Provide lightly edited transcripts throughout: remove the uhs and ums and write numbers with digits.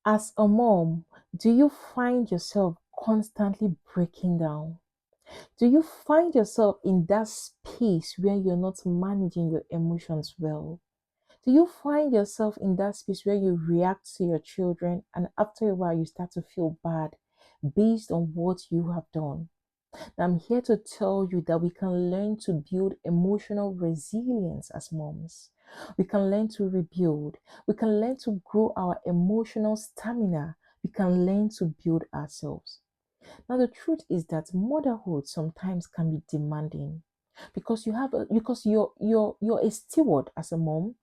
As a mom, do you find yourself constantly breaking down? Do you find yourself in that space where you're not managing your emotions well? Do you find yourself in that space where you react to your children and after a while you start to feel bad based on what you have done? I'm here to tell you that we can learn to build emotional resilience as moms. We can learn to rebuild. We can learn to grow our emotional stamina. We can learn to build ourselves. Now, the truth is that motherhood sometimes can be demanding because you're a steward as a mom.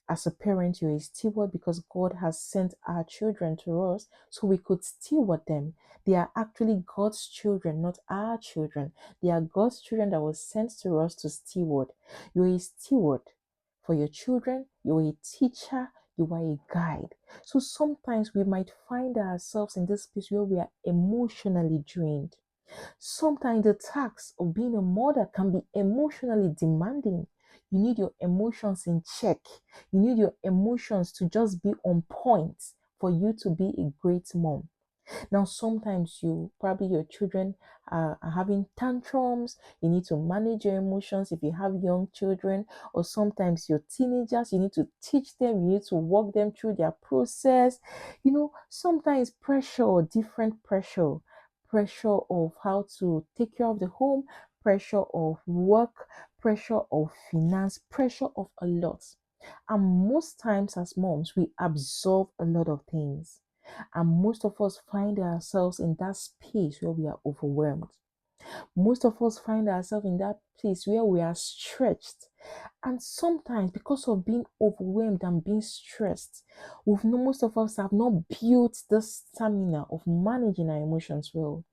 As a parent, you're a steward because God has sent our children to us so we could steward them. They are actually God's children, not our children. They are God's children that was sent to us to steward. You're a steward for your children, you're a teacher, you are a guide. So sometimes we might find ourselves in this place where we are emotionally drained. Sometimes the task of being a mother can be emotionally demanding. You need your emotions in check. You need your emotions to just be on point for you to be a great mom. Now, sometimes probably your children are having tantrums. You need to manage your emotions if you have young children, or sometimes your teenagers, you need to teach them, you need to walk them through their process. Sometimes pressure or different pressure of how to take care of the home, pressure of work, pressure of finance, pressure of a lot. And most times as moms, we absorb a lot of things. And most of us find ourselves in that space where we are overwhelmed. Most of us find ourselves in that place where we are stretched. And sometimes, because of being overwhelmed and being stressed, most of us have not built the stamina of managing our emotions well.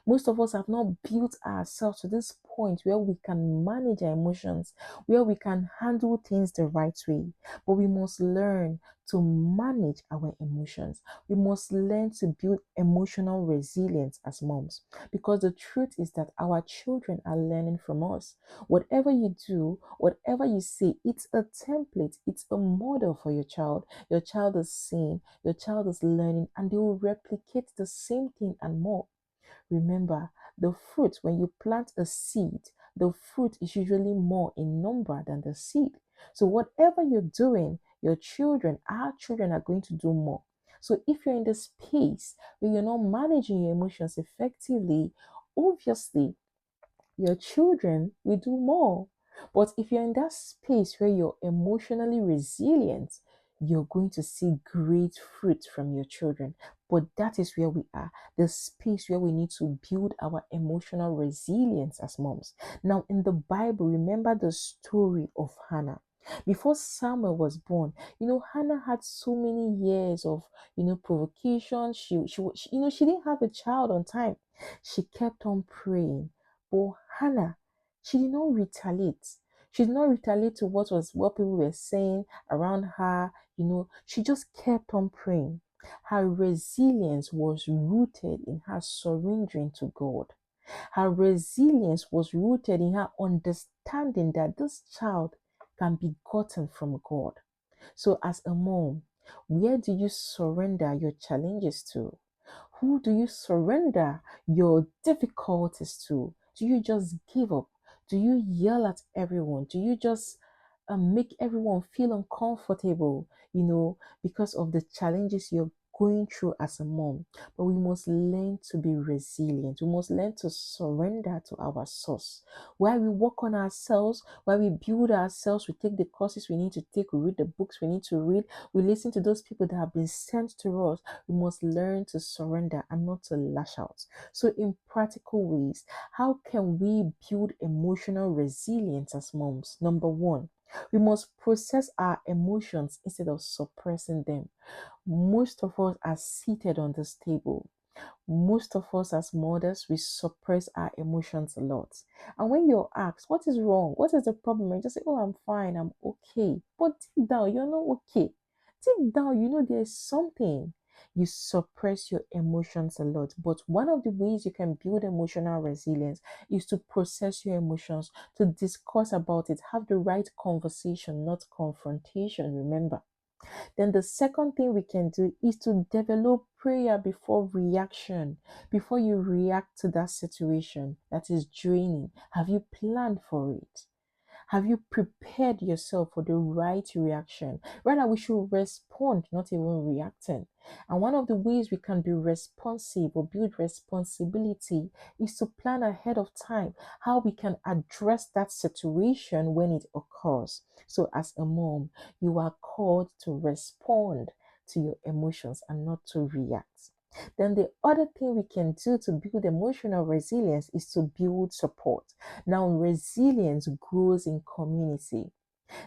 Most of us have not built ourselves to this point where we can manage our emotions, where we can handle things the right way. But we must learn to manage our emotions. We must learn to build emotional resilience as moms, because the truth is that our children are learning from us. Whatever you do, whatever you say, it's a template, it's a model for your child. Your child is seeing, your child is learning, and they will replicate the same thing and more. Remember, the fruit, when you plant a seed, the fruit is usually more in number than the seed. So, whatever you're doing, your children, our children are going to do more. So, if you're in the space where you're not managing your emotions effectively, obviously your children will do more. But if you're in that space where you're emotionally resilient, you're going to see great fruit from your children. But that is where we are, the space where we need to build our emotional resilience as moms. Now, in the Bible, remember the story of Hannah. Before Samuel was born, Hannah had so many years of, provocation. She didn't have a child on time. She kept on praying. But Hannah, she did not retaliate. She did not retaliate to what people were saying around her. She just kept on praying. Her resilience was rooted in her surrendering to God. Her resilience was rooted in her understanding that this child can be gotten from God. So, as a mom, where do you surrender your challenges to? Who do you surrender your difficulties to? Do you just give up? Do you yell at everyone? Do you just make everyone feel uncomfortable, because of the challenges you're going through as a mom? But we must learn to be resilient. We must learn to surrender to our source. While we work on ourselves, while we build ourselves, we take the courses we need to take, we read the books we need to read, we listen to those people that have been sent to us. We must learn to surrender and not to lash out. So, in practical ways, how can we build emotional resilience as moms? Number one, we must process our emotions instead of suppressing them. Most of us are seated on this table. Most of us as mothers, we suppress our emotions a lot. And when you're asked, what is wrong? What is the problem? And you just say, oh, I'm fine, I'm okay. But deep down, you're not okay. Deep down, there's something. You suppress your emotions a lot. But one of the ways you can build emotional resilience is to process your emotions, to discuss about it, have the right conversation, not confrontation. Remember. Then the second thing we can do is to develop prayer before reaction. Before you react to that situation that is draining, have you planned for it? Have you prepared yourself for the right reaction? Rather, we should respond, not even reacting. And one of the ways we can be responsive or build responsibility is to plan ahead of time how we can address that situation when it occurs. So, as a mom, you are called to respond to your emotions and not to react. Then the other thing we can do to build emotional resilience is to build support. Now, resilience grows in community.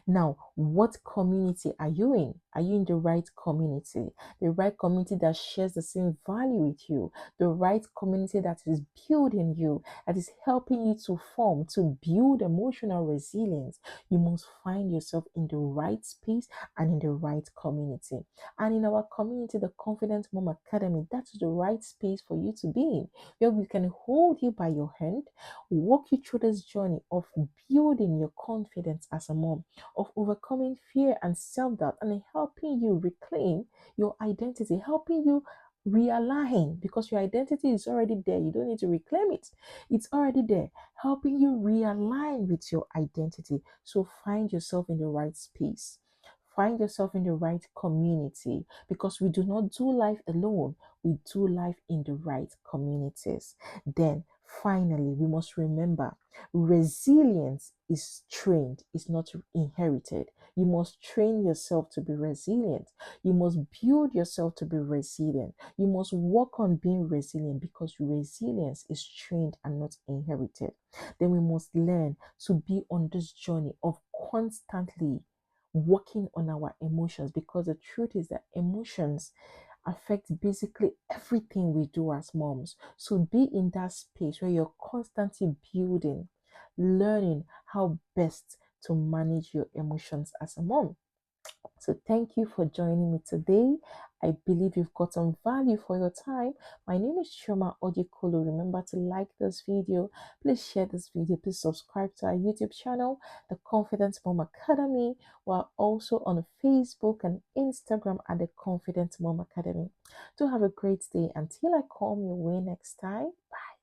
Now, what community are you in? Are you in the right community? The right community that shares the same value with you, the right community that is building you, that is helping you to form, to build emotional resilience. You must find yourself in the right space and in the right community. And in our community, the Confident Mom Academy, that's the right space for you to be in, where we can hold you by your hand, walk you through this journey of building your confidence as a mom, of overcoming fear and self doubt, and helping you reclaim your identity, helping you realign because your identity is already there. You don't need to reclaim it, it's already there, helping you realign with your identity. So find yourself in the right space. Find yourself in the right community because we do not do life alone. We do life in the right communities. Then, finally, we must remember resilience is trained, it's not inherited. You must train yourself to be resilient. You must build yourself to be resilient. You must work on being resilient because resilience is trained and not inherited. Then we must learn to be on this journey of constantly working on our emotions because the truth is that emotions affect basically everything we do as moms. So be in that space where you're constantly building, learning how best to manage your emotions as a mom. So thank you for joining me today. I believe you've got some value for your time. My name is Shoma Ojikolo. Remember to like this video. Please share this video. Please subscribe to our YouTube channel, The Confident Mom Academy. We're also on Facebook and Instagram at The Confident Mom Academy. Do have a great day. Until I come your way next time. Bye.